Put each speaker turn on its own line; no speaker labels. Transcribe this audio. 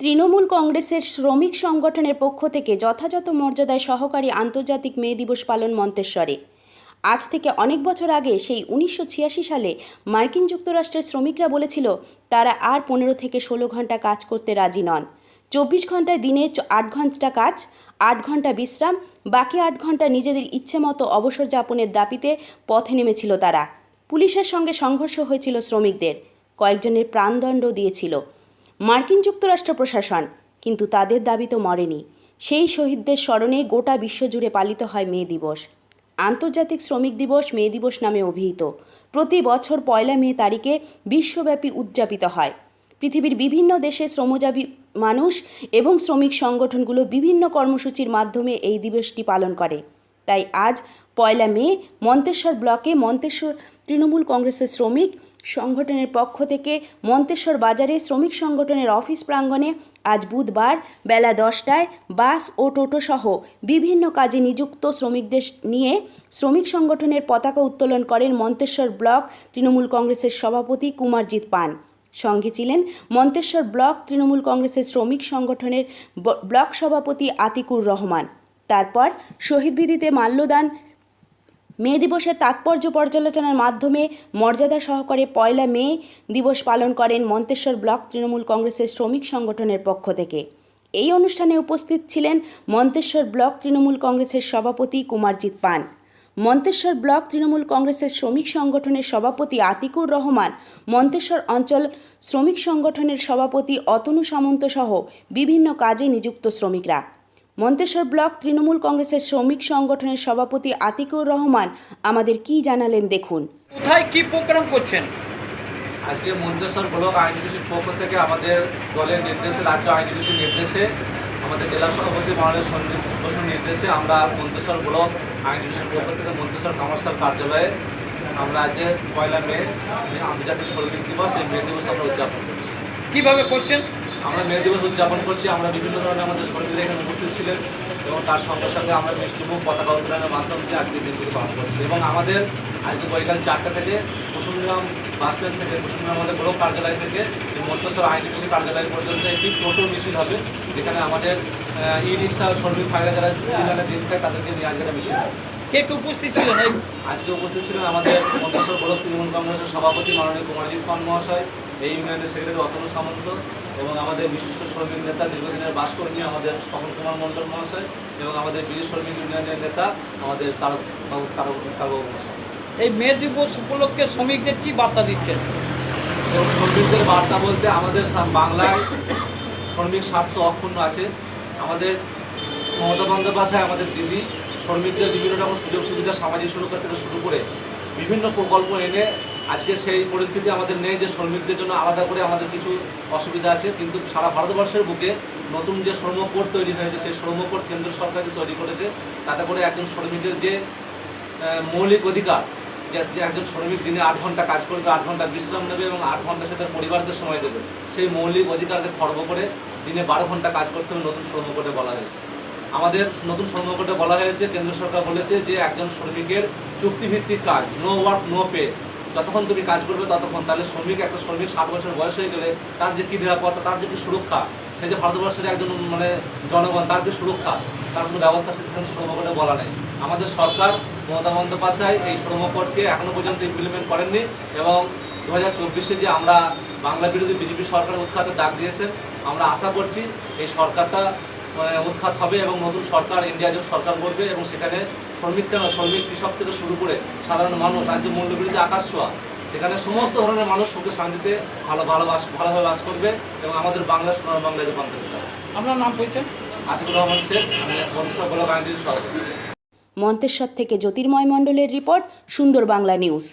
তৃণমূল কংগ্রেসের শ্রমিক সংগঠনের পক্ষ থেকে যথাযথ মর্যাদায় সহকারী আন্তর্জাতিক মে দিবস পালন মন্তেশ্বরে। আজ থেকে অনেক বছর আগে সেই 1986 সালে মার্কিন যুক্তরাষ্ট্রের শ্রমিকরা বলেছিল তারা আর 15 থেকে 16 ঘন্টা কাজ করতে রাজি নন। 24 ঘন্টায় দিনে 8 ঘন্টা কাজ, 8 ঘন্টা বিশ্রাম, বাকি 8 ঘন্টা নিজেদের ইচ্ছে মতো অবসর যাপনের দাবিতে পথে নেমেছিল তারা। পুলিশের সঙ্গে সংঘর্ষ হয়েছিল শ্রমিকদের, কয়েকজনের প্রাণদণ্ড দিয়েছিল মার্কিন যুক্তরাষ্ট্র প্রশাসন, কিন্তু তাদের দাবি তো মরেনি। সেই শহীদদের স্মরণে গোটা বিশ্বজুড়ে পালিত হয় মে দিবস। আন্তর্জাতিক শ্রমিক দিবস মে দিবস নামে অভিহিত। প্রতি বছর 1 মে তারিখে বিশ্বব্যাপী উদযাপিত হয়। পৃথিবীর বিভিন্ন দেশে শ্রমজীবী মানুষ এবং শ্রমিক সংগঠনগুলো বিভিন্ন কর্মসূচির মাধ্যমে এই দিবসটি পালন করে। তাই আজ 1 মে মন্তেশ্বর ব্লকে মন্তেশ্বর তৃণমূল কংগ্রেসের শ্রমিক সংগঠনের পক্ষ থেকে মন্তেশ্বর বাজারে শ্রমিক সংগঠনের অফিস প্রাঙ্গণে আজ বুধবার বেলা 10টায় বাস ও টোটো সহ বিভিন্ন কাজে নিযুক্ত শ্রমিকদের নিয়ে শ্রমিক সংগঠনের পতাকা উত্তোলন করেন মন্তেশ্বর ব্লক তৃণমূল কংগ্রেসের সভাপতি কুমারজিৎ পান। সঙ্গে ছিলেন মন্তেশ্বর ব্লক তৃণমূল কংগ্রেসের শ্রমিক সংগঠনের ব্লক সভাপতি আতিকুর রহমান। তারপর শহীদ বেদিতে মাল্যদান, মে দিবসের তাৎপর্য পর্যালোচনার মাধ্যমে মর্যাদা সহকারে 1 মে দিবস পালন করেন মন্তেশ্বর ব্লক তৃণমূল কংগ্রেসের শ্রমিক সংগঠনের পক্ষ থেকে। এই অনুষ্ঠানে উপস্থিত ছিলেন মন্তেশ্বর ব্লক তৃণমূল কংগ্রেসের সভাপতি কুমারজিৎ পান, মন্তেশ্বর ব্লক তৃণমূল কংগ্রেসের শ্রমিক সংগঠনের সভাপতি আতিকুর রহমান, মন্তেশ্বর অঞ্চল শ্রমিক সংগঠনের সভাপতি অতনু সামন্ত সহ বিভিন্ন কাজে নিযুক্ত শ্রমিকরা। মন্তেশ্বর ব্লক তৃণমূল কংগ্রেসের শ্রমিক সংগঠনের সভাপতি আতিকুর রহমান আমাদের কি জানালেন দেখুন।
কোথায় কি প্রোগ্রাম করছেন?
আজকে মন্তেশ্বর ব্লক আইনজীবীর পক্ষ থেকে আমাদের দলের নির্দেশে, রাজ্য আইনজীবীর নির্দেশে, আমাদের জেলা সভাপতি মাননীয় সঞ্জীব বসুর নির্দেশে আমরা মন্তেশ্বর ব্লক আইনজীবীর পক্ষ থেকে মন্তেশ্বর কমার্শিয়াল কার্যালয়ে আমরা আজকে 1 মে আন্তর্জাতিক শ্রমিক দিবস, এই মে দিবস আমরা উদযাপন করছি।
কীভাবে করছেন?
আমরা মে দিবস উদযাপন করছি, আমরা বিভিন্ন ধরনের আমাদের শ্রমিকরা এখানে উপস্থিত ছিলেন এবং তার সঙ্গে সঙ্গে আমরা মিষ্টিমুখ পতাকা উত্তোলনের মাধ্যমে দিয়ে আজকের দিনগুলো পালন করছি। এবং আমাদের আজকে বৈকাল 4টা থেকে কুসুমগ্রাম বাস স্ট্যান্ড থেকে কুসুমগ্রাম আমাদের ব্লক কার্যালয় থেকে মন্তেশ্বর আইনজীবী কার্যালয় পর্যন্ত একটি টোটো মিছিল হবে, যেখানে আমাদের ই রিক্সা শ্রমিক ভাইরা যারা দিন খায় তাদেরকে নিয়ে আজকে মিছিল হবে।
কে কে উপস্থিত ছিলেন?
আজকে উপস্থিত ছিলেন আমাদের মন্তেশ্বর ব্লক তৃণমূল কংগ্রেসের সভাপতি মাননীয় কুমারজিৎ পান মহাশয়, এই ইউনিয়নের সেক্রেটারি অতনু সামন্ত এবং আমাদের বিশিষ্ট শ্রমিক নেতা দীর্ঘদিনের বাসকর্মী আমাদের স্বপন কুমার মণ্ডল মহাশয় এবং আমাদের বীর শ্রমিক ইউনিয়নের নেতা আমাদের তারকবাবু মহাশয়।
এই মে দিবস উপলক্ষে শ্রমিকদের কি বার্তা দিচ্ছেন?
এবং শ্রমিকদের বার্তা বলতে আমাদের বাংলায় শ্রমিক স্বার্থ অক্ষুণ্ণ আছে। আমাদের মমতা বন্দ্যোপাধ্যায় আমাদের দিদি শ্রমিকদের বিভিন্ন রকম সুযোগ সুবিধা, সামাজিক সুরক্ষা থেকে শুরু করে বিভিন্ন প্রকল্প এনে আজকে সেই পরিস্থিতি আমাদের নেই যে শ্রমিকদের জন্য আলাদা করে আমাদের কিছু অসুবিধা আছে। কিন্তু সারা ভারতবর্ষের বুকে নতুন যে শ্রম কোড তৈরি হয়েছে, সেই শ্রম কোড কেন্দ্র সরকার যে তৈরি করেছে, তাতে করে একজন শ্রমিকের যে মৌলিক অধিকার, যে একজন শ্রমিক দিনে 8 ঘন্টা কাজ করবে, 8 ঘন্টা বিশ্রাম নেবে এবং 8 ঘন্টা সে তার পরিবারকে সময় দেবে, সেই মৌলিক অধিকারকে খর্ব করে দিনে 12 ঘন্টা কাজ করতে হবে নতুন শ্রম কোডে বলা হয়েছে। আমাদের নতুন শ্রম কোডে বলা হয়েছে, কেন্দ্র সরকার বলেছে যে একজন শ্রমিকের চুক্তিভিত্তিক কাজ, নো ওয়ার্ক নো পে, যতক্ষণ তুমি কাজ করবে ততক্ষণ। তাহলে একটা শ্রমিক 60 বছর বয়স হয়ে গেলে তার যে কি নিরাপত্তা, তার যে কি সুরক্ষা, সে যে ভারতবর্ষের একজন জনগণ, তার যে সুরক্ষা, তার কোনো ব্যবস্থা সেখানে শ্রম কোডে বলা নেই। আমাদের সরকার মমতা বন্দ্যোপাধ্যায় এই শ্রম কোডকে এখনও পর্যন্ত ইমপ্লিমেন্ট করেননি এবং 2024-এ যে আমরা বাংলা বিরোধী বিজেপি সরকারের উৎখাতের ডাক দিয়েছেন, আমরা আশা করছি এই সরকারটা উৎখাত হবে এবং নতুন সরকার, ইন্ডিয়া জোট সরকার করবে এবং সেখানে শ্রমিক কৃষক থেকে শুরু করে সাধারণ মানুষ, আজকে মূল্যবৃদ্ধি আকাশ ছোঁয়া, সেখানে সমস্ত ধরনের মানুষ সুখে শান্তিতে ভালোভাবে বাস করবে এবং আমাদের বাংলা সোনার বাংলায় রূপান্তরিত হবে।
আপনার নাম বলছেন?
আতিকুর রহমান শেখ, আমি মন্তেশ্বর ব্লক আইনজীবী সভাপতি।
মন্তেশ্বর থেকে জ্যোতির্ময় মণ্ডলের রিপোর্ট, সুন্দর বাংলা নিউজ।